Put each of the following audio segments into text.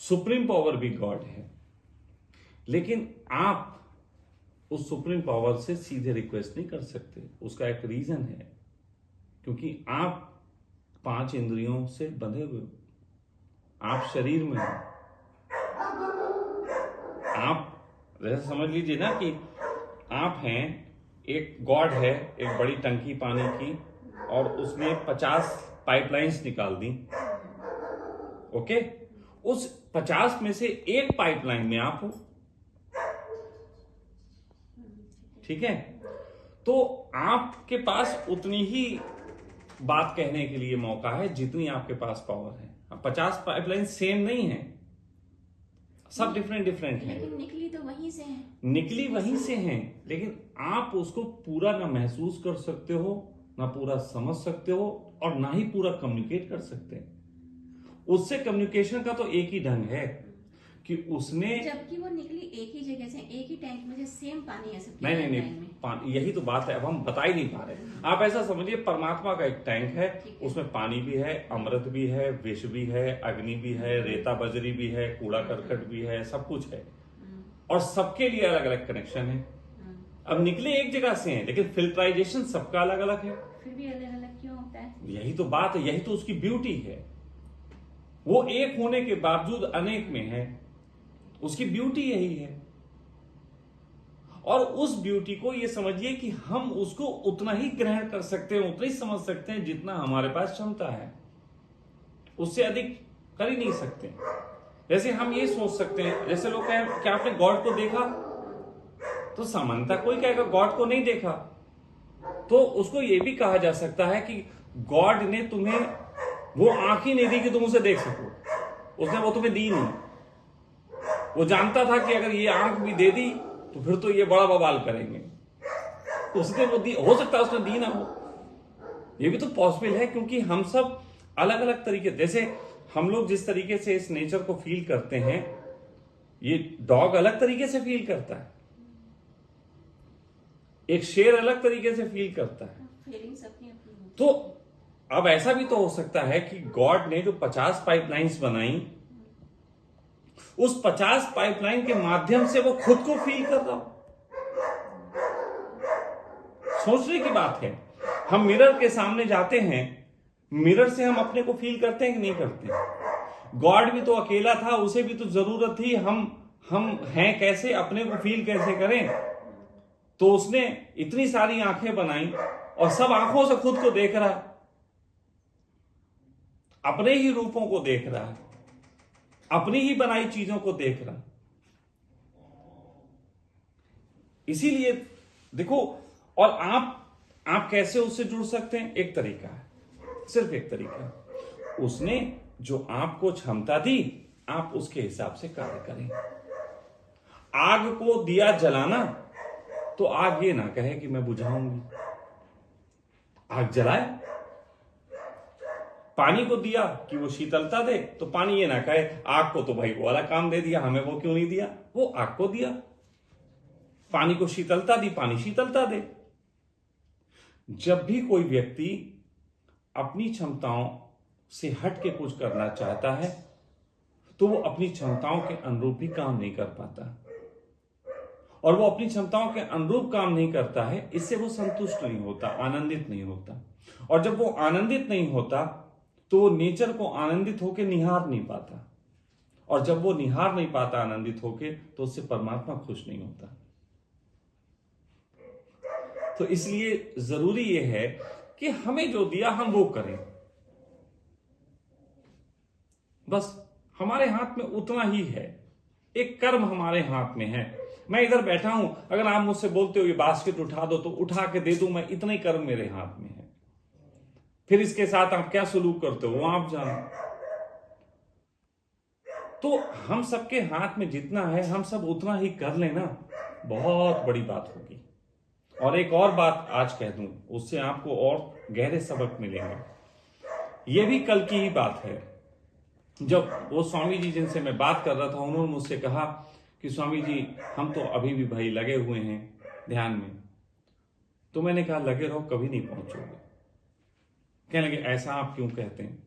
Supreme power भी God है, लेकिन आप उस सुप्रीम पावर से सीधे रिक्वेस्ट नहीं कर सकते। उसका एक रीजन है, क्योंकि आप 5 इंद्रियों से बंधे हुए हो, आप शरीर में हो। आप जैसे समझ लीजिए ना कि आप हैं, एक गॉड है, एक बड़ी टंकी पानी की, और उसने 50 पाइपलाइंस निकाल दी। ओके, उस 50 में से एक पाइपलाइन में आप हो, ठीक है? तो आपके पास उतनी ही बात कहने के लिए मौका है जितनी आपके पास पावर है। अब 50 पाइपलाइन सेम नहीं है, सब डिफरेंट डिफरेंट हैं, लेकिन निकली तो वहीं से है। निकली वहीं से हैं, लेकिन आप उसको पूरा ना महसूस कर सकते हो, ना पूरा समझ सकते हो, और ना ही पूरा कम्युनिकेट कर सकते हैं। उससे कम्युनिकेशन का तो एक ही ढंग है कि उसने, जबकि वो निकली एक ही जगह से, एक ही टैंक में से, सेम पानी है सबके नहीं नहीं टैंक में। पानी, यही तो बात है, अब हम बता ही नहीं पा रहे। आप ऐसा समझिए, परमात्मा का एक टैंक है, उसमें पानी भी है, अमृत भी है, विष भी है, अग्नि भी है, रेता बजरी भी है, कूड़ा करकट भी है, सब कुछ है, और सबके लिए अलग अलग कनेक्शन है। अब निकले एक जगह से हैं, लेकिन फिल्ट्राइजेशन सबका अलग अलग है। फिर भी अलग अलग क्यों होता है? यही तो बात है, यही तो उसकी ब्यूटी है। वो एक होने के बावजूद अनेक में है, उसकी ब्यूटी यही है। और उस ब्यूटी को ये समझिए कि हम उसको उतना ही ग्रहण कर सकते हैं, उतना ही समझ सकते हैं जितना हमारे पास क्षमता है, उससे अधिक कर ही नहीं सकते। जैसे हम ये सोच सकते हैं, जैसे लोग कहें क्या आपने गॉड को देखा, तो सामान्यतः कोई कहेगा गॉड को नहीं देखा, तो उसको यह भी कहा जा सकता है कि गॉड ने तुम्हें वो आंख ही नहीं दी कि तुम उसे देख सको, उसने वो तुम्हें दी नहीं। वो जानता था कि अगर ये आंख भी दे दी तो फिर तो ये बड़ा बवाल करेंगे, उसने वो दी, हो सकता है उसने दी ना हो, ये भी तो पॉसिबल है, क्योंकि हम सब अलग अलग तरीके, जैसे हम लोग जिस तरीके से इस नेचर को फील करते हैं, ये डॉग अलग तरीके से फील करता है, एक शेर अलग तरीके से फील करता है। फीलिंग्स अपनी अपनी। तो अब ऐसा भी तो हो सकता है कि गॉड ने जो 50 पाइपलाइंस बनाई, उस 50 पाइपलाइन के माध्यम से वो खुद को फील कर रहा हो। सोचने की बात है, हम मिरर के सामने जाते हैं, मिरर से हम अपने को फील करते हैं कि नहीं करते? गॉड भी तो अकेला था, उसे भी तो जरूरत थी हम हैं कैसे, अपने को फील कैसे करें। तो उसने इतनी सारी आंखें बनाई और सब आंखों से खुद को देख रहा है, अपने ही रूपों को देख रहा है, अपनी ही बनाई चीजों को देख रहा है। इसीलिए देखो, और आप कैसे उससे जुड़ सकते हैं? एक तरीका है, सिर्फ एक तरीका है, उसने जो आपको क्षमता दी, आप उसके हिसाब से कार्य करें। आग को दिया जलाना, तो आग ये ना कहे कि मैं बुझाऊंगी, आग जलाए। पानी को दिया कि वो शीतलता दे, तो पानी ये ना कहे आग को तो भाई वो वाला काम दे दिया, हमें वो क्यों नहीं दिया। वो आग को दिया, पानी को शीतलता दी, पानी शीतलता दे। जब भी कोई व्यक्ति अपनी क्षमताओं से हट के कुछ करना चाहता है, तो वो अपनी क्षमताओं के अनुरूप भी काम नहीं कर पाता, और वो अपनी क्षमताओं के अनुरूप काम नहीं करता है, इससे वो संतुष्ट नहीं होता, आनंदित नहीं होता। और जब वो आनंदित नहीं होता, तो वो नेचर को आनंदित होकर निहार नहीं पाता, और जब वो निहार नहीं पाता आनंदित होकर, तो उससे परमात्मा खुश नहीं होता। तो इसलिए जरूरी ये है कि हमें जो दिया हम वो करें, बस हमारे हाथ में उतना ही है, एक कर्म हमारे हाथ में है। मैं इधर बैठा हूं, अगर आप मुझसे बोलते हो ये बास्केट उठा दो, तो उठा के दे दूं मैं, इतना ही कर्म मेरे हाथ में है। फिर इसके साथ आप क्या सलूक करते हो वो आप जानो। तो हम सबके हाथ में जितना है, हम सब उतना ही कर लेना, बहुत बड़ी बात होगी। और एक और बात आज कह दूं, उससे आपको और गहरे सबक मिलेंगे। ये भी कल की ही बात है, जब वो स्वामी जी जिनसे मैं बात कर रहा था, उन्होंने मुझसे कहा कि स्वामी जी हम तो अभी भी भाई लगे हुए हैं ध्यान में। तो मैंने कहा लगे रहो, कभी नहीं पहुंचोगे। कहने लगे ऐसा आप क्यों कहते हैं?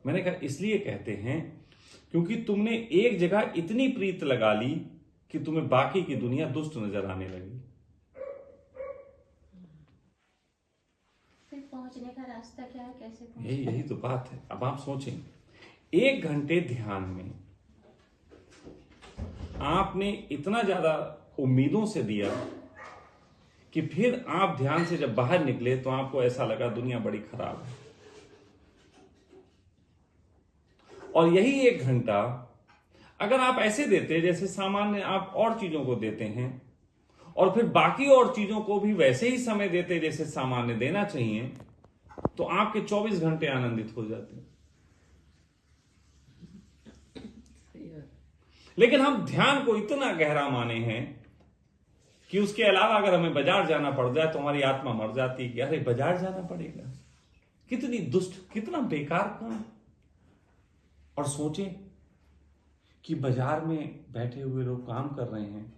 मैंने कहा इसलिए कहते हैं क्योंकि तुमने एक जगह इतनी प्रीत लगा ली कि तुम्हें बाकी की दुनिया दुष्ट नजर आने लगी। फिर पहुंचने का रास्ता क्या है, कैसे यही तो बात है। अब आप सोचें, 1 घंटे ध्यान में आपने इतना ज्यादा उम्मीदों से दिया कि फिर आप ध्यान से जब बाहर निकले तो आपको ऐसा लगा दुनिया बड़ी खराब है। और यही 1 घंटा अगर आप ऐसे देते जैसे सामान्य आप और चीजों को देते हैं, और फिर बाकी और चीजों को भी वैसे ही समय देते जैसे सामान्य देना चाहिए, तो आपके 24 घंटे आनंदित हो जाते। लेकिन हम ध्यान को इतना गहरा माने हैं कि उसके अलावा अगर हमें बाजार जाना पड़ जाए तो हमारी आत्मा मर जाती है कि अरे बाजार जाना पड़ेगा, कितनी दुष्ट, कितना बेकार काम। और सोचें कि बाजार में बैठे हुए लोग काम कर रहे हैं,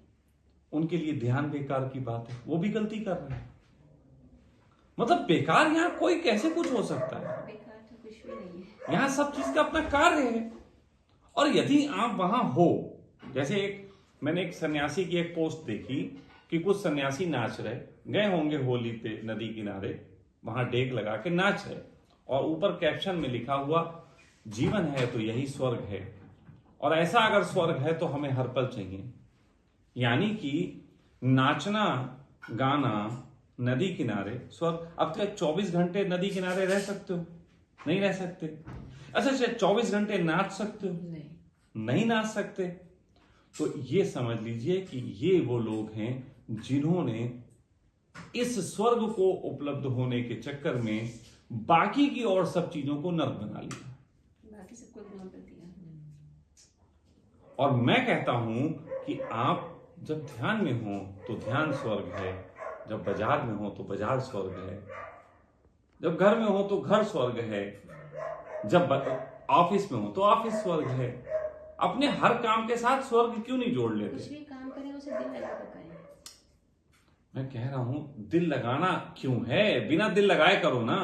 उनके लिए ध्यान बेकार की बात है, वो भी गलती कर रहे हैं। मतलब बेकार यहां कोई कैसे कुछ हो सकता है? बेकार तो कुछ भी नहीं है, यहां सब चीज का अपना कार्य है। और यदि आप वहां हो, जैसे मैंने एक सन्यासी की एक पोस्ट देखी कि कुछ सन्यासी नाच रहे, गए होंगे होली पे नदी किनारे, वहां डेक लगा के नाच रहे, और ऊपर कैप्शन में लिखा हुआ जीवन है तो यही स्वर्ग है, और ऐसा अगर स्वर्ग है तो हमें हर पल चाहिए। यानी कि नाचना गाना नदी किनारे स्वर्ग। अब क्या 24 घंटे नदी किनारे रह सकते हो? नहीं रह सकते। अच्छा 24 घंटे नाच सकते हो? नहीं नाच सकते। तो ये समझ लीजिए कि ये वो लोग हैं जिन्होंने इस स्वर्ग को उपलब्ध होने के चक्कर में बाकी की और सब चीजों को नर्क बना लिया, बाकी सबको इग्नोर कर दिया। और मैं कहता हूं कि आप जब ध्यान में हो तो ध्यान स्वर्ग है, जब बाजार में हो तो बाजार स्वर्ग है, जब घर में हो तो घर स्वर्ग है, जब ऑफिस में हो तो ऑफिस स्वर्ग है। अपने हर काम के साथ स्वर्ग क्यों नहीं जोड़ लेते? कुछ भी काम करें उसे दिल लगा कर करें। मैं कह रहा हूं दिल लगाना क्यों है? बिना दिल लगाए करो ना।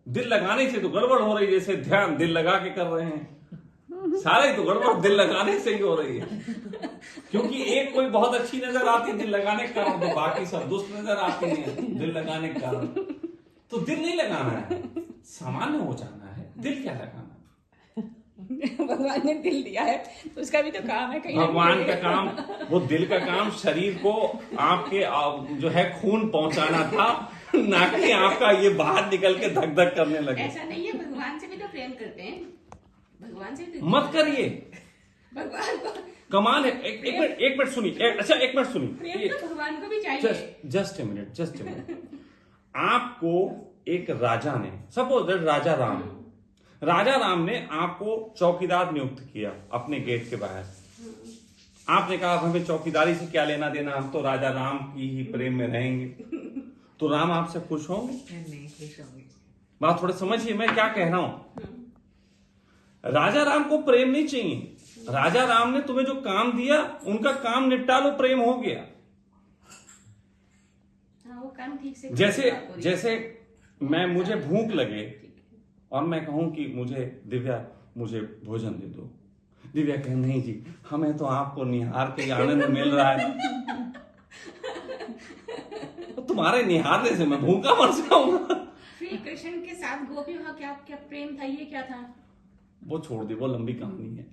दिल लगाने से तो गड़बड़ हो रही है, जैसे ध्यान दिल लगा के कर रहे हैं, सारे तो गड़बड़ दिल लगाने से ही हो रही है। क्योंकि एक कोई बहुत अच्छी नजर आती है दिल लगाने के कारण, तो बाकी सब दुष्ट नजर आती है दिल लगाने के कारण। तो दिल नहीं लगाना है, सामान्य हो जाना है, दिल क्या लगाना है? भगवान ने दिल दिया है तो उसका भी तो काम है कहीं। भगवान का काम, वो दिल का काम शरीर को आपके जो है खून पहुंचाना था, ना कि आपका ये बाहर निकल के धक धक करने लगे। ऐसा नहीं है, भगवान से भी तो प्रेम करते हैं, भगवान से भी मत करिए, भगवान को कमाल है। एक मिनट सुनिए। अच्छा एक मिनट सुनिए, प्रेम तो भगवान को भी चाहिए। Just a minute. आपको एक राजा ने, सपोज राजा राम ने आपको चौकीदार नियुक्त किया अपने गेट के बाहर। आपने कहा हमें चौकीदारी से क्या लेना देना, हम तो राजा राम की ही प्रेम में रहेंगे। तो राम आपसे खुश होंगे? नहीं खुश होंगे। बात थोड़े समझिए मैं क्या कह रहा हूं। राजा राम को प्रेम नहीं चाहिए। राजा राम ने तुम्हें जो काम दिया उनका काम निपटा लो, प्रेम हो गया। हाँ, वो काम ठीक से जैसे मुझे भूख लगे और मैं कहूं कि दिव्या मुझे भोजन दे दो, दिव्या कहे नहीं जी हमें तो आपको निहार के आनंद मिल रहा है। तो तुम्हारे निहारने से मैं भूखा मर जाऊंगा। श्री कृष्ण के साथ गोपियों का क्या क्या प्रेम था, ये क्या था? वो छोड़ दी, वो लंबी कहानी है।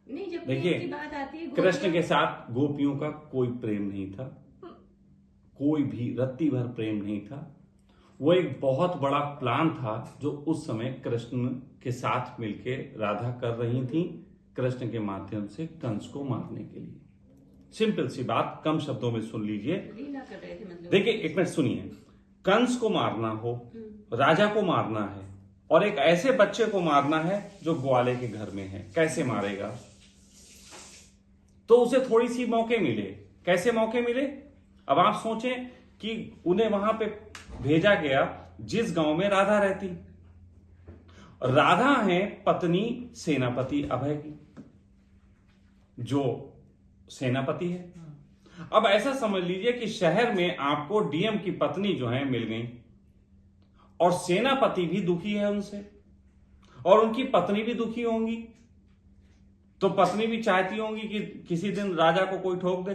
नहीं, जब देखिए, प्रेम की बात आती है कृष्ण के साथ गोपियों का कोई प्रेम नहीं था, कोई भी रत्ती भर प्रेम नहीं था। वो एक बहुत बड़ा प्लान था जो उस समय कृष्ण के साथ मिलके राधा कर रही थी, कृष्ण के माध्यम से कंस को मारने के लिए। सिंपल सी बात, कम शब्दों में सुन लीजिए। लीला कर रहे थे मतलब। देखिए एक मिनट सुनिए, कंस को मारना हो, राजा को मारना है, और एक ऐसे बच्चे को मारना है जो ग्वाले के घर में है, कैसे मारेगा? तो उसे थोड़ी सी मौके मिले। कैसे मौके मिले? अब आप सोचें कि उन्हें वहां पे भेजा गया जिस गांव में राधा रहती। राधा है पत्नी सेनापति अभय की, जो सेनापति है। अब ऐसा समझ लीजिए कि शहर में आपको डीएम की पत्नी जो है मिल गई, और सेनापति भी दुखी है उनसे, और उनकी पत्नी भी दुखी होंगी। तो पत्नी भी चाहती होंगी कि किसी दिन राजा को कोई ठोक दे।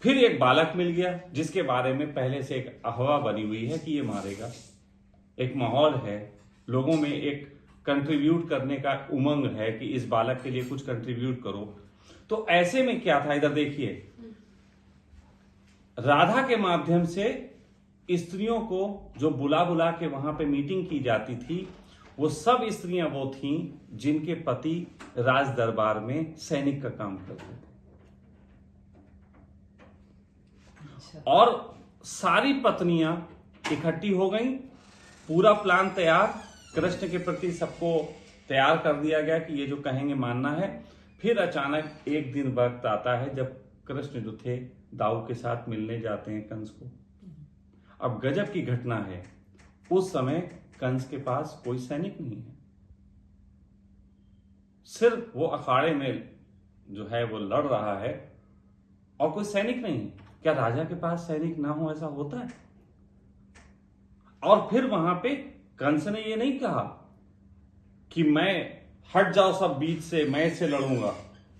फिर एक बालक मिल गया जिसके बारे में पहले से एक अफवाह बनी हुई है कि ये मारेगा। एक माहौल है, लोगों में एक कंट्रीब्यूट करने का उमंग है कि इस बालक के लिए कुछ कंट्रीब्यूट करो। तो ऐसे में क्या था, इधर देखिए, राधा के माध्यम से स्त्रियों को जो बुला बुला के वहां पे मीटिंग की जाती थी, वो सब स्त्रियां वो थीं जिनके पति राज दरबार में सैनिक का काम करते थे। और सारी पत्नियां इकट्ठी हो गईं, पूरा प्लान तैयार, कृष्ण के प्रति सबको तैयार कर दिया गया कि ये जो कहेंगे मानना है। फिर अचानक एक दिन वक्त आता है जब कृष्ण जो थे दाऊ के साथ मिलने जाते हैं कंस को। अब गजब की घटना है, उस समय कंस के पास कोई सैनिक नहीं है, सिर्फ वो अखाड़े में जो है वो लड़ रहा है और कोई सैनिक नहीं। क्या राजा के पास सैनिक ना हो ऐसा होता है? और फिर वहां पे कंस ने ये नहीं कहा कि मैं हट जाओ सब बीच से, मैं इससे लड़ूंगा।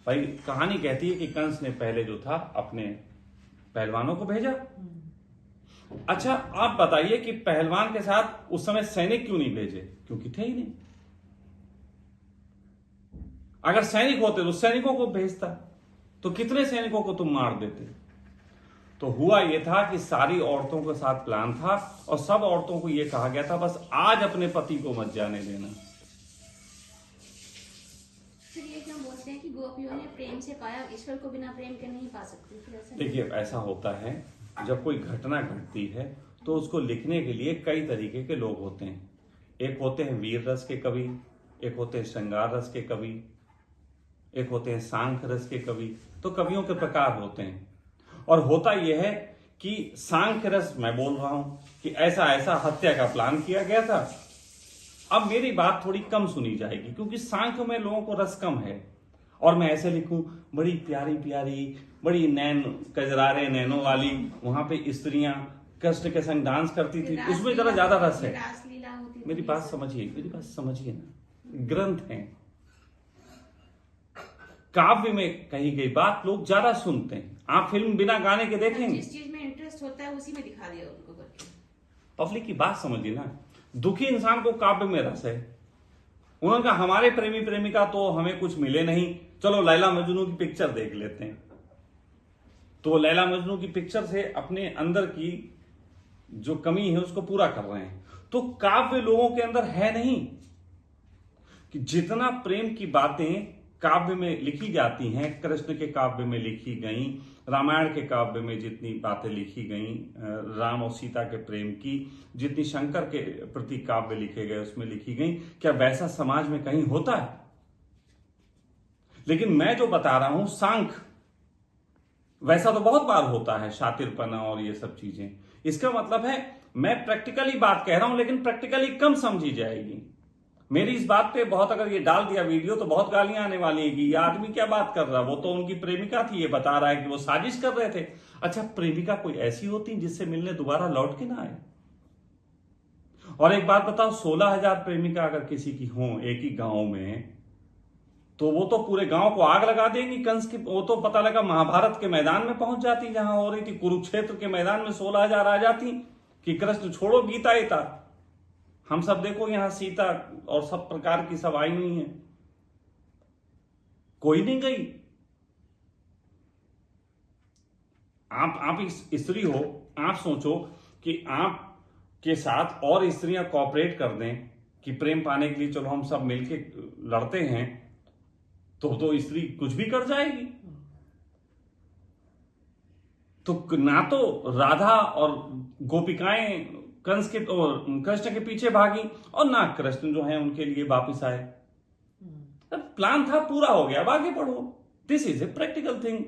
भाई कहानी कहती है कि कंस ने पहले जो था अपने पहलवानों को भेजा। अच्छा आप बताइए कि पहलवान के साथ उस समय सैनिक क्यों नहीं भेजे? क्योंकि थे ही नहीं। अगर सैनिक होते तो सैनिकों को भेजता, तो कितने सैनिकों को तुम मार देते। तो हुआ यह था कि सारी औरतों के साथ प्लान था और सब औरतों को यह कहा गया था बस आज अपने पति को मत जाने देना। फिर ये क्यों बोलते हैं कि गोपियों ने प्रेम से पाया, ईश्वर को बिना प्रेम के नहीं पा सकती? फिर ऐसा देखिए ऐसा होता है, जब कोई घटना घटती है तो उसको लिखने के लिए कई तरीके के लोग होते हैं। एक होते हैं वीर रस के कवि, एक होते हैं श्रृंगार रस के कवि, एक होते हैं सांख्य रस के कवि। तो कवियों के प्रकार होते हैं। और होता यह है कि सांख्य रस मैं बोल रहा हूं कि ऐसा ऐसा हत्या का प्लान किया गया था। अब मेरी बात थोड़ी कम सुनी जाएगी क्योंकि सांख्य में लोगों को रस कम है, और मैं ऐसे लिखूं बड़ी प्यारी प्यारी, बड़ी नैन कजरारे नैनों वाली वहां पे स्त्रियां कृष्ण के संग डांस करती थी, उसमें जरा ज्यादा रस है। रासलीला होती। मेरी बात समझिए ना, ग्रंथ है, काव्य में कही गई बात लोग ज्यादा सुनते हैं। आप फिल्म बिना गाने के देखेंगे? जिस चीज में इंटरेस्ट होता है उसी में दिखा दिया उनको करके। पब्लिक की बात समझिए ना, दुखी इंसान को काव्य में रस है। उन्होंने कहा हमारे प्रेमी प्रेमिका तो हमें कुछ मिले नहीं, चलो लैला मजनू की पिक्चर देख लेते हैं। तो लैला मजनू की पिक्चर से अपने अंदर की जो कमी है उसको पूरा कर रहे हैं। तो काव्य लोगों के अंदर है नहीं कि जितना प्रेम की बातें काव्य में लिखी जाती हैं, कृष्ण के काव्य में लिखी गई, रामायण के काव्य में जितनी बातें लिखी गई, राम और सीता के प्रेम की, जितनी शंकर के प्रति काव्य लिखे गए उसमें लिखी गई, क्या वैसा समाज में कहीं होता है? लेकिन मैं जो बता रहा हूं सांख्य, वैसा तो बहुत बार होता है, शातिरपना और ये सब चीजें। इसका मतलब है मैं प्रैक्टिकली बात कह रहा हूं, लेकिन प्रैक्टिकली कम समझी जाएगी। मेरी इस बात पे बहुत, अगर ये डाल दिया वीडियो तो बहुत गालियां आने वाली है कि ये आदमी क्या बात कर रहा है, वो तो उनकी प्रेमिका थी, ये बता रहा है कि वो साजिश कर रहे थे। अच्छा प्रेमिका कोई ऐसी होती जिससे मिलने दोबारा लौट के ना आए? और एक बात बताओ, 16,000 प्रेमिका अगर किसी की हो एक ही गांव में, तो वो तो पूरे गांव को आग लगा देंगी कंस की। वो तो पता लगा महाभारत के मैदान में पहुंच जाती, जहां हो रही थी कुरुक्षेत्र के मैदान में 16,000 आ जाती कि कृष्ण छोड़ो गीता इता, हम सब देखो यहां सीता और सब प्रकार की सब आई हुई हैं, कोई नहीं गई। आप स्त्री हो, आप सोचो कि आप के साथ और स्त्रियां कोऑपरेट कर दें कि प्रेम पाने के लिए चलो हम सब मिलके लड़ते हैं, तो स्त्री कुछ भी कर जाएगी। तो ना तो राधा और गोपिकाएं कृष्ण के पीछे भागी और ना कृष्ण जो है उनके लिए वापिस आए। प्लान था, पूरा हो गया, अब आगे बढ़ो। This is a practical thing.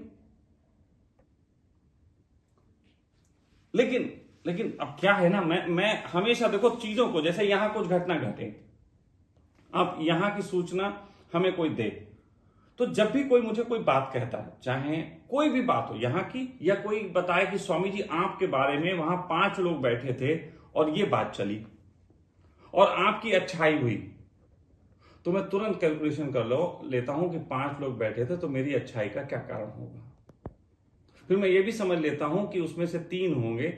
लेकिन अब क्या है ना, मैं हमेशा देखो चीजों को, जैसे यहां कुछ घटना घटे, अब यहां की सूचना हमें कोई दे, तो जब भी कोई मुझे कोई बात कहता है, चाहे कोई भी बात हो यहां की, या कोई बताए कि स्वामी जी आपके बारे में वहां 5 लोग बैठे थे और ये बात चली और आपकी अच्छाई हुई, तो मैं तुरंत कैलकुलेशन कर लेता हूं कि 5 लोग बैठे थे तो मेरी अच्छाई का क्या कारण होगा। फिर मैं ये भी समझ लेता हूं कि उसमें से 3 होंगे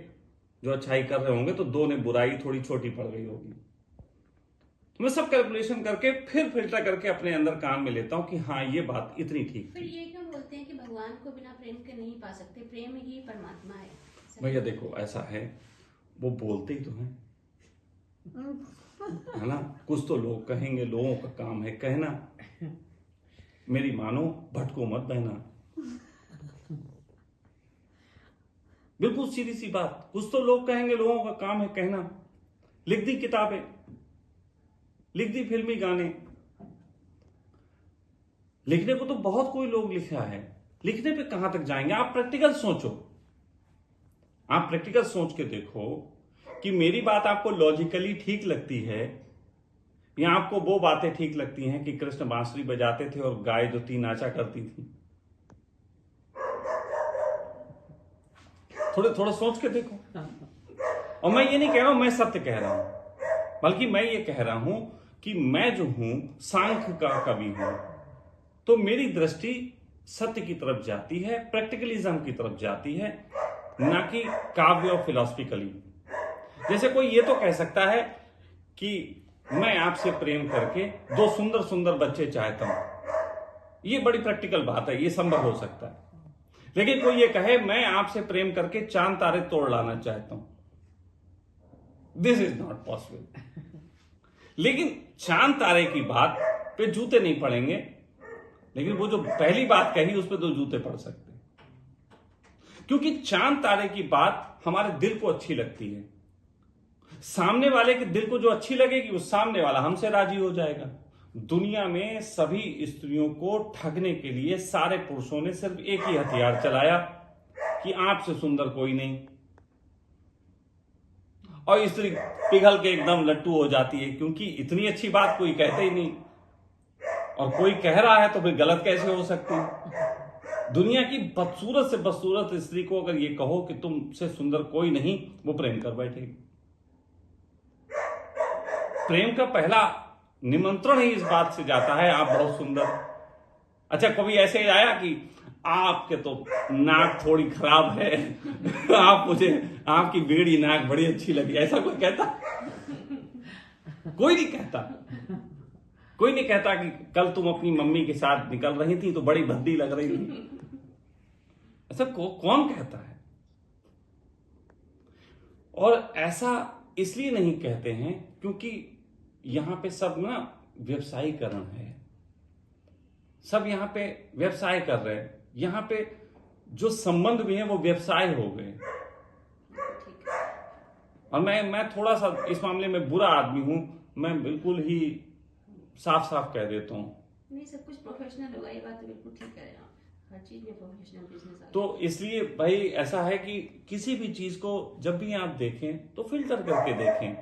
जो अच्छाई कर रहे होंगे, तो 2 ने बुराई थोड़ी छोटी पड़ गई होगी। तो मैं सब कैलकुलेशन करके फिर फिल्टर करके अपने अंदर कान में लेता हूं कि हाँ ये बात इतनी ठीक फिर थी। ये क्यों बोलते हैं कि भगवान को बिना प्रेम के नहीं पा सकते, प्रेम ही परमात्मा है? भैया देखो ऐसा है, वो बोलते ही तो हैं, है ना। कुछ तो लोग कहेंगे, लोगों का काम है कहना। मेरी मानो भटको मत बहना, बिल्कुल सीधी सी बात। कुछ तो लोग कहेंगे, लोगों का काम है कहना। लिख दी किताबें, लिख दी फिल्मी गाने, लिखने को तो बहुत कोई लोग लिखा है, लिखने पे कहां तक जाएंगे? आप प्रैक्टिकल सोचो, आप प्रैक्टिकल सोच के देखो कि मेरी बात आपको लॉजिकली ठीक लगती है या आपको वो बातें ठीक लगती हैं कि कृष्ण बांसुरी बजाते थे और गाय जो थी नाचा करती थी। थोड़ा सोच के देखो। और मैं ये नहीं कह रहा हूं मैं सत्य कह रहा हूं, बल्कि मैं ये कह रहा हूं कि मैं जो हूं सांख्य का कवि हूं, तो मेरी दृष्टि सत्य की तरफ जाती है, प्रैक्टिकलिज्म की तरफ जाती है, ना कि काव्य और फिलॉसफिकली। जैसे कोई ये तो कह सकता है कि मैं आपसे प्रेम करके 2 सुंदर सुंदर बच्चे चाहता हूं, ये बड़ी प्रैक्टिकल बात है, ये संभव हो सकता है। लेकिन कोई ये कहे मैं आपसे प्रेम करके चांद तारे तोड़ लाना चाहता हूं, दिस इज नॉट पॉसिबल। लेकिन चांद तारे की बात पे जूते नहीं पड़ेंगे, लेकिन वो जो पहली बात कही उस पे तो जूते पड़ सकते हैं, क्योंकि चांद तारे की बात हमारे दिल को अच्छी लगती है। सामने वाले के दिल को जो अच्छी लगेगी वो सामने वाला हमसे राजी हो जाएगा। दुनिया में सभी स्त्रियों को ठगने के लिए सारे पुरुषों ने सिर्फ एक ही हथियार चलाया कि आपसे सुंदर कोई नहीं, और स्त्री पिघल के एकदम लट्टू हो जाती है, क्योंकि इतनी अच्छी बात कोई कहते ही नहीं, और कोई कह रहा है तो फिर गलत कैसे हो सकती है। दुनिया की बदसूरत से बदसूरत स्त्री को अगर ये कहो कि तुमसे सुंदर कोई नहीं, वो प्रेम कर बैठेगी। प्रेम का पहला निमंत्रण ही इस बात से जाता है आप बहुत सुंदर। अच्छा, कभी ऐसे आया कि आपके तो नाक थोड़ी खराब है, आप मुझे आपकी बेड़ी नाक बड़ी अच्छी लगी, ऐसा कोई कहता? कोई नहीं कहता। कोई नहीं कहता कि कल तुम अपनी मम्मी के साथ निकल रही थी तो बड़ी भद्दी लग रही थी। ऐसा कौन कहता है? और ऐसा इसलिए नहीं कहते हैं क्योंकि यहां पे सब ना व्यवसायीकरण है, सब यहां पे व्यवसाय कर रहे हैं। यहां पे जो संबंध भी है वो व्यवसाय हो गए। और मैं थोड़ा सा इस मामले में बुरा आदमी हूं, मैं बिल्कुल ही साफ साफ कह देता हूं। नहीं, सब कुछ प्रोफेशनल होगा, ये बात तो बिल्कुल ठीक कह रहे हैं आप। हर चीज में प्रोफेशनल बिजनेस। तो इसलिए भाई ऐसा है कि किसी भी चीज को जब भी आप देखें तो फिल्टर करके देखें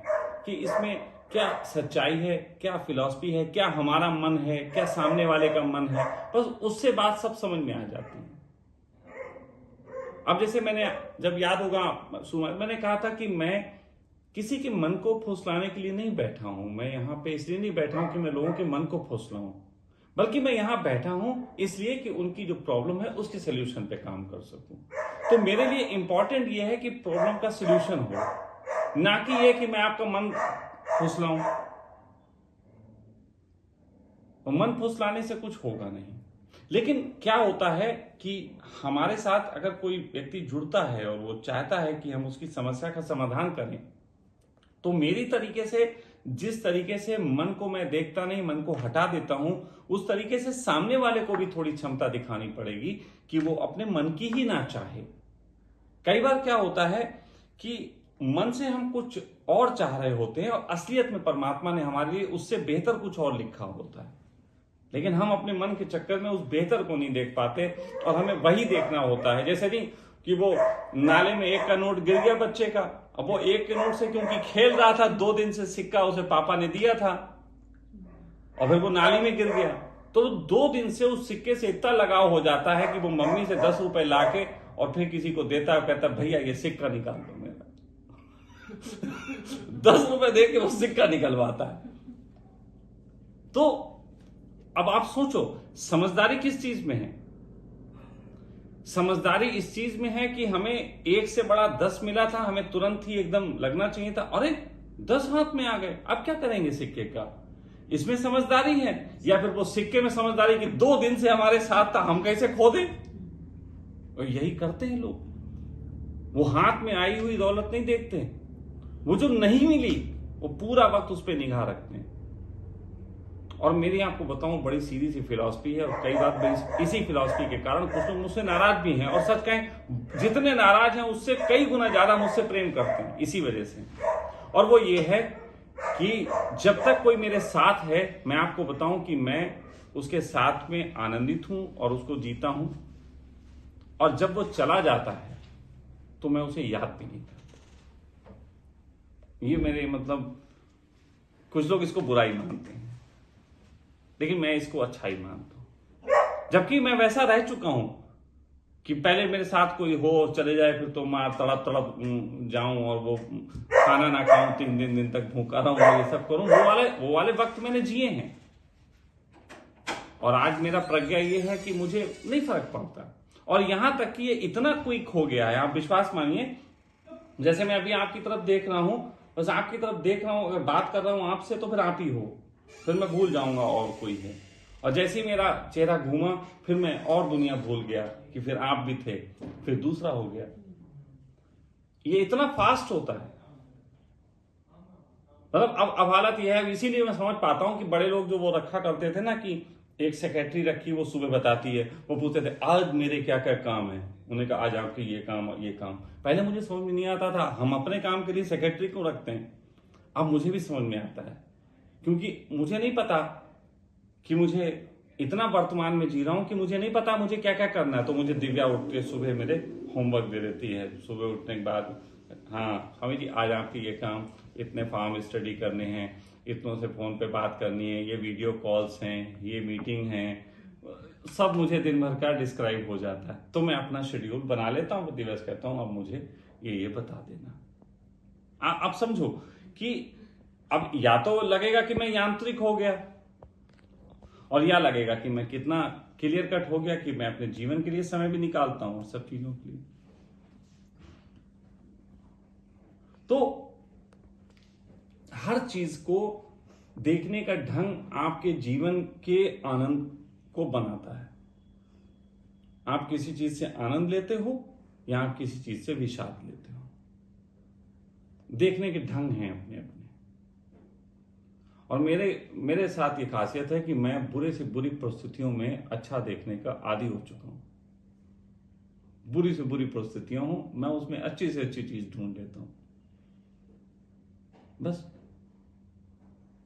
कि इसमें क्या सच्चाई है, क्या फिलॉसफी है, क्या हमारा मन है, क्या सामने वाले का मन है। बस उससे बात सब समझ में आ जाती है। अब जैसे मैंने, जब याद होगा मैंने कहा था कि मैं किसी के मन को फुसलाने के लिए नहीं बैठा हूं। मैं यहां पे इसलिए नहीं बैठा हूं कि मैं लोगों के मन को फुसलाऊं, बल्कि मैं यहां बैठा हूं इसलिए कि उनकी जो प्रॉब्लम है उसके सोल्यूशन पे काम कर सकूं। तो मेरे लिए इंपॉर्टेंट ये है कि प्रॉब्लम का सोल्यूशन हो, ना कि ये कि मैं आपका मन फुसलाऊं। और मन फुसलाने से कुछ होगा नहीं। लेकिन क्या होता है कि हमारे साथ अगर कोई व्यक्ति जुड़ता है और वो चाहता है कि हम उसकी समस्या का समाधान करें, तो मेरी तरीके से, जिस तरीके से मन को मैं देखता नहीं, मन को हटा देता हूं, उस तरीके से सामने वाले को भी थोड़ी क्षमता दिखानी पड़ेगी कि वो अपने मन की ही ना चाहे। कई बार क्या होता है कि मन से हम कुछ और चाह रहे होते हैं और असलियत में परमात्मा ने हमारे लिए उससे बेहतर कुछ और लिखा होता है, लेकिन हम अपने मन के चक्कर में उस बेहतर को नहीं देख पाते और हमें वही देखना होता है। जैसे नहीं कि वो नाले में 1 का नोट गिर गया बच्चे का, अब वो 1 के नोट से क्योंकि खेल रहा था, 2 दिन से सिक्का उसे पापा ने दिया था और फिर वो नाली में गिर गया, तो 2 दिन से उस सिक्के से इतना लगाव हो जाता है कि वो मम्मी से 10 रुपए लाके और फिर किसी को देता है, कहता भैया ये सिक्का निकाल दो मेरा। 10 रुपए दे के वो सिक्का निकलवाता है। तो अब आप सोचो, समझदारी किस चीज में है? समझदारी इस चीज में है कि हमें 1 से बड़ा 10 मिला था, हमें तुरंत ही एकदम लगना चाहिए था, अरे 10 हाथ में आ गए, अब क्या करेंगे सिक्के का? इसमें समझदारी है? या फिर वो सिक्के में समझदारी कि 2 दिन से हमारे साथ था, हम कैसे खो दें? और यही करते हैं लोग। वो हाथ में आई हुई दौलत नहीं देखते, वो जो नहीं मिली वो पूरा वक्त उस पर निगाह रखते हैं। और मेरी आपको बताऊं, बड़ी सीधी सी फिलॉसफी है, और कई बार इसी फिलॉसफी के कारण कुछ लोग मुझसे नाराज भी हैं, और सच कहें जितने नाराज हैं उससे कई गुना ज्यादा मुझसे प्रेम करते हैं इसी वजह से। और वो ये है कि जब तक कोई मेरे साथ है, मैं आपको बताऊं कि मैं उसके साथ में आनंदित हूं और उसको जीता हूं, और जब वो चला जाता है तो मैं उसे याद भी नहीं करता। ये मेरे मतलब, कुछ लोग इसको बुराई मानते हैं, लेकिन मैं इसको अच्छा ही मानता हूं। जबकि मैं वैसा रह चुका हूं कि पहले मेरे साथ कोई हो, चले जाए, फिर तो मैं तड़प तड़प जाऊं और वो खाना ना खाऊं, 3 दिन तक भूखा रहूं, ये सब करूं, वो वाले वक्त मैंने जिए हैं। और आज मेरा प्रज्ञा ये है कि मुझे नहीं फर्क पड़ता। और यहां तक कि ये इतना क्विक हो गया है, आप विश्वास मानिए, जैसे मैं अभी आपकी तरफ देख रहा हूं, बस आपकी तरफ देख रहा हूं, अगर बात कर रहा हूं आपसे तो फिर आप ही हो, फिर मैं भूल जाऊंगा और कोई है। और जैसे ही मेरा चेहरा घूमा, फिर मैं और दुनिया भूल गया कि फिर आप भी थे, फिर दूसरा हो गया। ये इतना फास्ट होता है। मतलब अब हालत यह है, इसीलिए मैं समझ पाता हूं कि बड़े लोग जो वो रखा करते थे ना, कि एक सेक्रेटरी रखी, वो सुबह बताती है, वो पूछते थे आज मेरे क्या क्या काम है, उन्होंने कहा आज आपके ये काम। पहले मुझे समझ में नहीं आता था, हम अपने काम के लिए सेक्रेटरी को रखते हैं। अब मुझे भी समझ में आता है, क्योंकि मुझे नहीं पता कि मुझे इतना वर्तमान में जी रहा हूं कि मुझे नहीं पता मुझे क्या क्या करना है। तो मुझे दिव्या उठ के सुबह मेरे होमवर्क दे देती है, सुबह उठने के बाद, हाँ हमें जी आज आपके ये काम, इतने फॉर्म स्टडी करने हैं, इतनों से फोन पे बात करनी है, ये वीडियो कॉल्स हैं, ये मीटिंग हैं, सब मुझे दिन भर का डिस्क्राइब हो जाता है। तो मैं अपना शेड्यूल बना लेता हूँ, दिवस कहता हूँ अब मुझे ये बता देना। आप समझो कि अब या तो लगेगा कि मैं यांत्रिक हो गया, और या लगेगा कि मैं कितना क्लियर कट हो गया कि मैं अपने जीवन के लिए समय भी निकालता हूं और सब चीजों के लिए। तो हर चीज को देखने का ढंग आपके जीवन के आनंद को बनाता है। आप किसी चीज से आनंद लेते हो या आप किसी चीज से विषाद लेते हो, देखने के ढंग हैं अपने अपने। और मेरे साथ ये खासियत है कि मैं बुरे से बुरी परिस्थितियों में अच्छा देखने का आदी हो चुका हूं। बुरी से बुरी परिस्थितियां हो, मैं उसमें अच्छी से अच्छी चीज ढूंढ लेता हूं। बस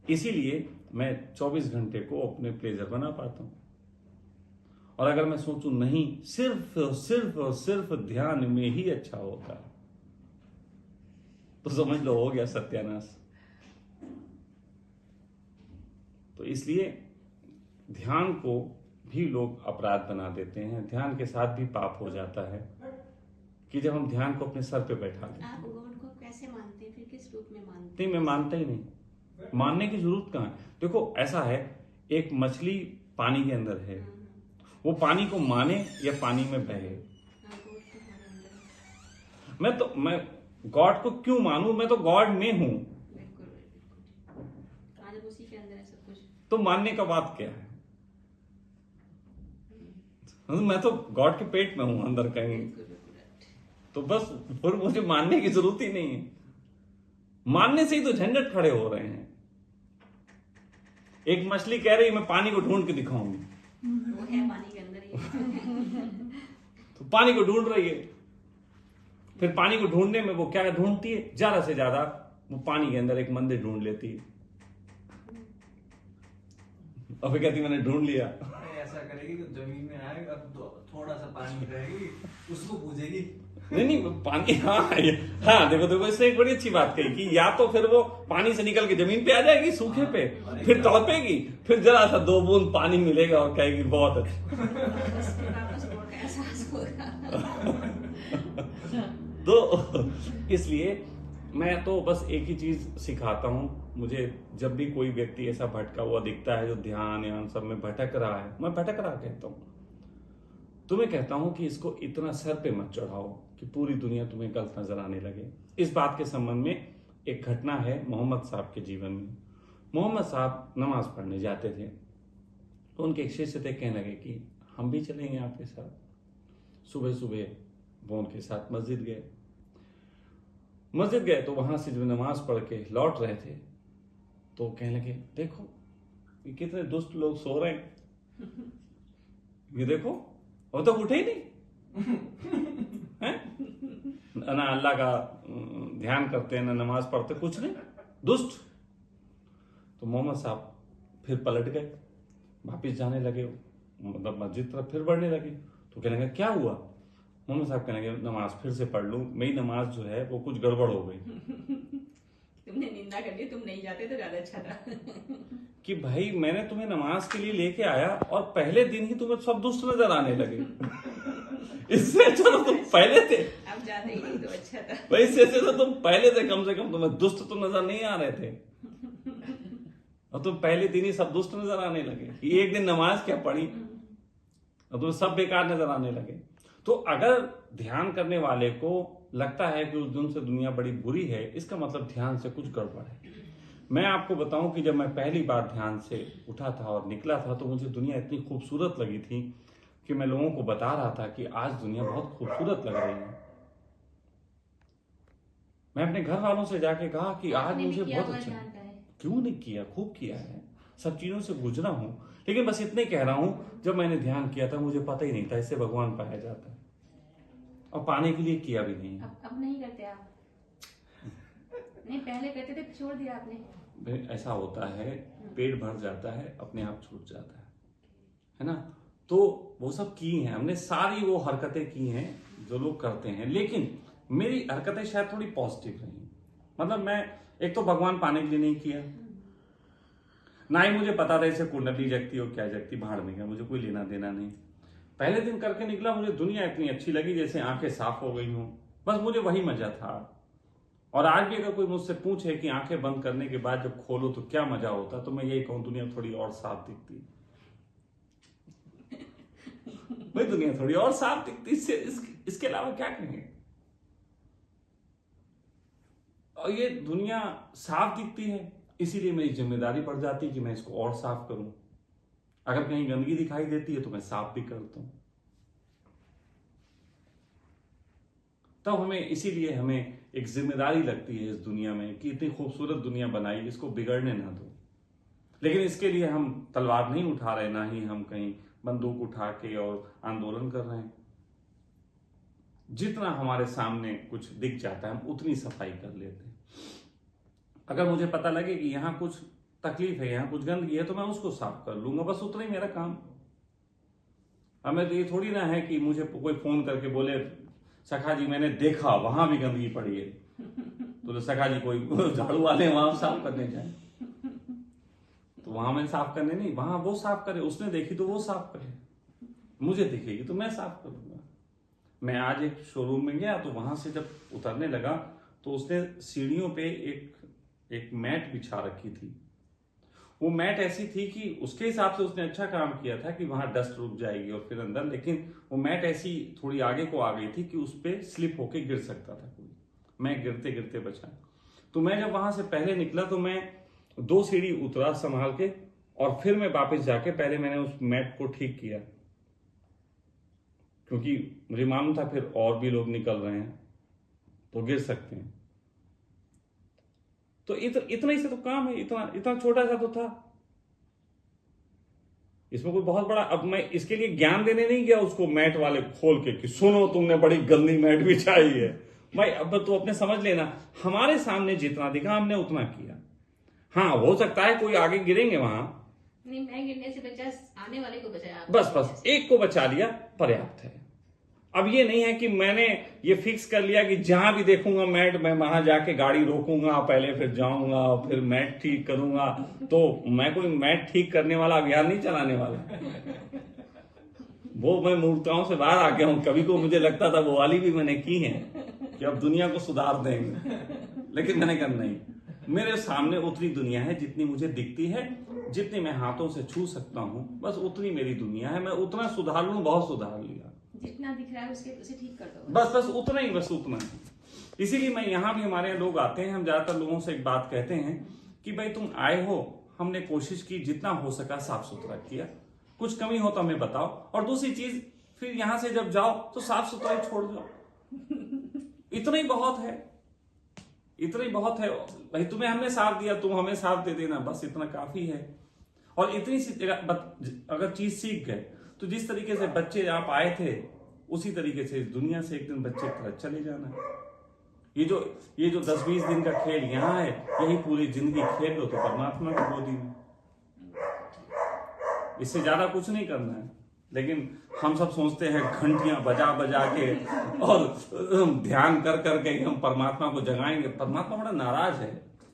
इसीलिए मैं 24 घंटे को अपने प्लेजर बना पाता हूं। और अगर मैं सोचूं नहीं, सिर्फ और सिर्फ ध्यान में ही अच्छा होता है, तो समझ लो हो गया सत्यानाश। तो इसलिए ध्यान को भी लोग अपराध बना देते हैं, ध्यान के साथ भी पाप हो जाता है कि जब हम ध्यान को अपने सर पे बैठा लेते हैं। आप गॉड को कैसे मानते हैं, फिर किस रूप में मानते हैं? नहीं, मैं मानता ही नहीं, मानने की जरूरत कहां है। देखो ऐसा है, एक मछली पानी के अंदर है, वो पानी को माने या पानी में बहे। मैं गॉड को क्यों मानूं, मैं तो गॉड में हूं, उसी के अंदर है सब कुछ। तो मानने का बात क्या है? मैं तो गॉड के पेट में हूं अंदर कहीं, तो बस फिर मुझे मानने की जरूरत ही नहीं है। मानने से ही तो झंझट खड़े हो रहे हैं। एक मछली कह रही है मैं पानी को ढूंढ के दिखाऊंगी, वो है पानी के अंदर ही। तो पानी को ढूंढ रही है, फिर पानी को ढूंढने में वो क्या ढूंढती है, ज्यादा से ज्यादा वो पानी के अंदर एक मंदिर ढूंढ लेती है, और फिर कहती मैंने ढूंढ लिया। ऐसा करेगी कि जमीन में आएगा, थोड़ा सा पानी रहेगी, उसको पूछेगी। नहीं पानी, हाँ देखो इसने एक बड़ी अच्छी बात कही कि या तो फिर वो पानी से निकल के जमीन पे आ जाएगी सूखे पे, फिर तड़पेगी, फिर जरा सा 2 बूंद पानी मिलेगा और कहेगी बहुत अच्छा। तो इसलिए मैं तो बस एक ही चीज सिखाता हूँ। मुझे जब भी कोई व्यक्ति ऐसा भटका हुआ दिखता है जो ध्यान या सब में भटक रहा है, मैं भटक रहा कहता हूँ। तुम्हें कहता हूँ कि इसको इतना सर पे मत चढ़ाओ कि पूरी दुनिया तुम्हें गलत नजर आने लगे। इस बात के संबंध में एक घटना है मोहम्मद साहब के जीवन में। मोहम्मद साहब नमाज पढ़ने जाते थे तो उनके एक शिष्य थे, कहने लगे कि हम भी चलेंगे आपके साथ। सुबह सुबह वो उनके साथ मस्जिद गए तो वहां से जब नमाज पढ़ के लौट रहे थे तो कहने लगे, देखो ये कितने दुष्ट लोग सो रहे हैं, ये देखो वो तो उठे ही नहीं हैं? ना अल्लाह का ध्यान करते हैं, ना नमाज पढ़ते, कुछ नहीं, दुष्ट। तो मोहम्मद साहब फिर पलट गए, वापिस जाने लगे, मतलब मस्जिद तरफ फिर बढ़ने लगे। तो कहने लगे क्या हुआ? मोहम्मद साहब कहने लगे नमाज फिर से पढ़ लूं, मेरी नमाज जो है वो कुछ गड़बड़ हो गई। तुमने निंदा कर दी, तुम नहीं जाते तो ज्यादा अच्छा था। कि भाई मैंने तुम्हें नमाज के लिए लेके आया और पहले दिन ही तुम्हें सब दुष्ट नजर आने लगे। इससे अच्छा तो तुम पहले थे, अब जाते ही नहीं तो अच्छा था। भाई इससे अच्छा तो तुम पहले थे, कम से कम तुम्हें दुष्ट तो नजर नहीं आ रहे थे और तुम पहले दिन ही सब दुष्ट नजर आने लगे। कि एक दिन नमाज क्या पढ़ी और तुम्हें सब बेकार नजर आने लगे। तो अगर ध्यान करने वाले को लगता है कि उस दिन से दुनिया बड़ी बुरी है, इसका मतलब ध्यान से कुछ गड़बड़ है। मैं आपको बताऊं कि जब मैं पहली बार ध्यान से उठा था और निकला था तो मुझे दुनिया इतनी खूबसूरत लगी थी कि मैं लोगों को बता रहा था कि आज दुनिया बहुत खूबसूरत लग रही है। मैं अपने घर वालों से जाके कहा कि आज मुझे बहुत अच्छा, क्यों नहीं किया, खूब किया है, सब चीजों से गुजरा हूं, लेकिन बस इतने कह रहा हूं, जब मैंने ध्यान किया था मुझे पता ही नहीं था इससे भगवान पाया जाता है, और पाने के लिए किया भी नहीं। अब नहीं करते आप? नहीं पहले करते थे, छोड़ दिया आपने? ऐसा होता है, पेट भर जाता है, अपने आप छूट जाता है ना। तो वो सब की हैं हमने, सारी वो हरकतें की हैं जो लोग करते हैं, लेकिन मेरी हरकतें शायद थोड़ी पॉजिटिव रही। मतलब मैं एक तो भगवान पाने के लिए नहीं किया, ना ही मुझे पता था इसे कुंडली जगती और क्या जगती, भाड़ में गया, मुझे कोई लेना देना नहीं। पहले दिन करके निकला, मुझे दुनिया इतनी अच्छी लगी जैसे आंखें साफ हो गई हों, बस मुझे वही मजा था। और आज भी अगर कोई मुझसे पूछे कि आंखें बंद करने के बाद जब खोलो तो क्या मजा होता, तो मैं यही कहूं दुनिया थोड़ी और साफ दिखती। भाई दुनिया थोड़ी और साफ दिखती, इसके अलावा क्या कहेंगे। और ये दुनिया साफ दिखती है, इसीलिए मेरी जिम्मेदारी पड़ जाती है कि मैं इसको और साफ करूं। अगर कहीं गंदगी दिखाई देती है तो मैं साफ भी करता हूं। तब इसीलिए हमें एक जिम्मेदारी लगती है इस दुनिया में कि इतनी खूबसूरत दुनिया बनाई, इसको बिगड़ने ना दो। लेकिन इसके लिए हम तलवार नहीं उठा रहे, ना ही हम कहीं बंदूक उठा के और आंदोलन कर रहे हैं। जितना हमारे सामने कुछ दिख जाता है हम उतनी सफाई कर लेते हैं। अगर मुझे पता लगे कि यहाँ कुछ तकलीफ है, यहाँ कुछ गंदगी है, तो मैं उसको साफ कर लूंगा, बस उतना ही मेरा काम। हमें तो ये थोड़ी ना है कि मुझे कोई फोन करके बोले सखा जी मैंने देखा वहां भी गंदगी पड़ी है, तो सखा जी कोई झाड़ू वाले वहां साफ करने जाए, तो वहां मैं साफ करने नहीं, वहां वो साफ करे, उसने देखी तो वो साफ करे, मुझे दिखेगी तो मैं साफ करूंगा। मैं आज एक शोरूम में गया तो वहां से जब उतरने लगा तो उसने सीढ़ियों पे एक मैट बिछा रखी थी। वो मैट ऐसी थी कि उसके हिसाब से उसने अच्छा काम किया था कि वहां डस्ट रुक जाएगी और फिर अंदर, लेकिन वो मैट ऐसी थोड़ी आगे को आ गई थी कि उस पर स्लिप होके गिर सकता था कोई। मैं गिरते गिरते बचा। तो मैं जब वहां से पहले निकला तो मैं 2 सीढ़ी उतरा संभाल के, और फिर मैं वापस जाके पहले मैंने उस मैट को ठीक किया, क्योंकि मुझे मालूम था फिर और भी लोग निकल रहे हैं तो गिर सकते हैं। तो इतना ही से तो काम है, इतना छोटा सा तो था, इसमें कोई बहुत बड़ा। अब मैं इसके लिए ज्ञान देने नहीं गया उसको मैट वाले खोल के कि सुनो तुमने बड़ी गंदी मैट बिछाई है। भाई अब तो अपने समझ लेना, हमारे सामने जितना दिखा हमने उतना किया। हाँ हो सकता है कोई आगे गिरेंगे वहां, नहीं मैं गिरने से बचा, आने वाले को बचाया। बस एक को बचा लिया, पर्याप्त है। अब ये नहीं है कि मैंने ये फिक्स कर लिया कि जहां भी देखूंगा मैट मैं वहां जाके गाड़ी रोकूंगा, पहले फिर जाऊंगा फिर मैट ठीक करूंगा। तो मैं कोई मैट ठीक करने वाला अभियान नहीं चलाने वाला। वो मैं मूर्खताओं से बाहर आ गया हूं। कभी को मुझे लगता था वो वाली भी मैंने की है कि अब दुनिया को सुधार देंगे, लेकिन मैंने कहा नहीं, मेरे सामने उतनी दुनिया है जितनी मुझे दिखती है, जितनी मैं हाथों से छू सकता हूँ, बस उतनी मेरी दुनिया है। मैं उतना सुधार लूँ, बहुत सुधार लिया, जितना दिख रहा है उसे ठीक कर दो। बस उतना ही, बस उतना ही। इसीलिए मैं यहाँ भी, हमारे यहाँ लोग आते हैं, हम ज्यादातर लोगों से एक बात कहते हैं कि भाई तुम आए हो, हमने कोशिश की, जितना हो सका साफ सुथरा किया, कुछ कमी हो तो हमें बताओ, और दूसरी चीज फिर यहां से जब जाओ तो साफ सुथराई छोड़ जाओ। इतना ही बहुत है, इतना ही बहुत है भाई। तुम्हें हमने साफ दिया, तुम हमें साफ दे देना, बस इतना काफी है। और इतनी सी अगर चीज सीख गए तो जिस तरीके से बच्चे आप आए थे उसी तरीके से इस दुनिया से एक दिन बच्चे की तरह चले जाना है। ये जो 10-20 दिन का खेल यहाँ है, यही पूरी जिंदगी खेल लो तो परमात्मा की गोदी में। इससे ज्यादा कुछ नहीं करना है। लेकिन हम सब सोचते हैं घंटियां बजा बजा के और ध्यान कर करके हम परमात्मा को जगाएंगे। परमात्मा बड़ा नाराज है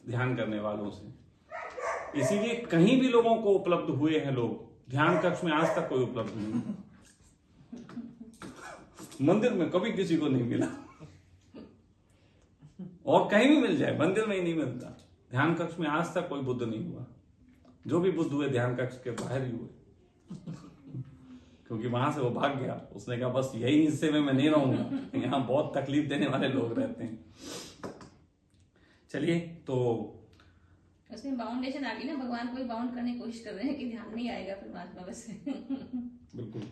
ध्यान करने वालों से, इसीलिए कहीं भी लोगों को उपलब्ध हुए हैं लोग, ध्यान कक्ष में आज तक कोई उपलब्ध नहीं, मंदिर में कभी किसी को नहीं मिला, और कहीं भी मिल जाए मंदिर में ही नहीं मिलता। ध्यान कक्ष में आज तक कोई बुद्ध नहीं हुआ। जो भी बुद्ध हुए ध्यान कक्ष के बाहर ही हुए, क्योंकि वहां से वो भाग गया। उसने कहा बस यही हिस्से में मैं नहीं रहूंगा, यहाँ बहुत तकलीफ देने वाले लोग रहते हैं। चलिए, तो उसमें बाउंडेशन आ गई ना, भगवान को भी बाउंड करने की कोशिश कर रहे हैं कि ध्यान नहीं आएगा परमात्मा बस। बिल्कुल।